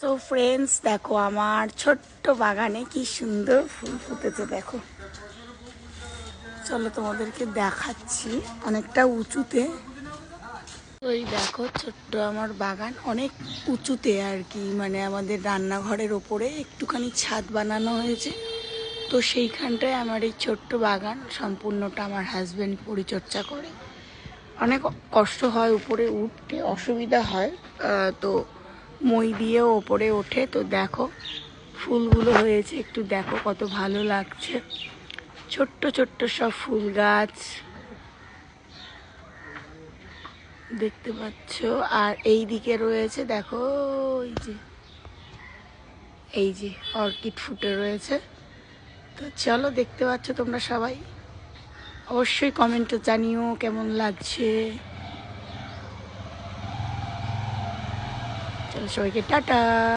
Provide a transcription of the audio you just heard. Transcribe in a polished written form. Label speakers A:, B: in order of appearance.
A: So friends, দেখো আমার ছোট্ট বাগানে কি সুন্দর ফুল ফুটেছে। দেখো, চলো তোমাদেরকে দেখাচ্ছি অনেকটা উঁচুতে। ওই দেখো, ছোট্ট আমার বাগান অনেক উঁচুতে আর কি, মানে আমাদের রান্নাঘরের ওপরে একটুখানি ছাদ বানানো হয়েছে। তো সেইখানটায় আমার এই ছোট্ট বাগান সম্পূর্ণটা আমার হাজব্যান্ড পরিচর্যা করে। অনেক কষ্ট হয়, উপরে উঠতে অসুবিধা হয়, তো মই দিয়েও ওপরে ওঠে। তো দেখো ফুলগুলো হয়েছে, একটু দেখো কত ভালো লাগছে। ছোট্ট ছোট্ট সব ফুল গাছ দেখতে পাচ্ছ। আর এই দিকে রয়েছে দেখো, এই যে অর্কিড ফুটে রয়েছে। তো চলো, দেখতে পাচ্ছ তোমরা সবাই, অবশ্যই কমেন্টে জানিও কেমন লাগছে। চলো সবাইকে টাটা।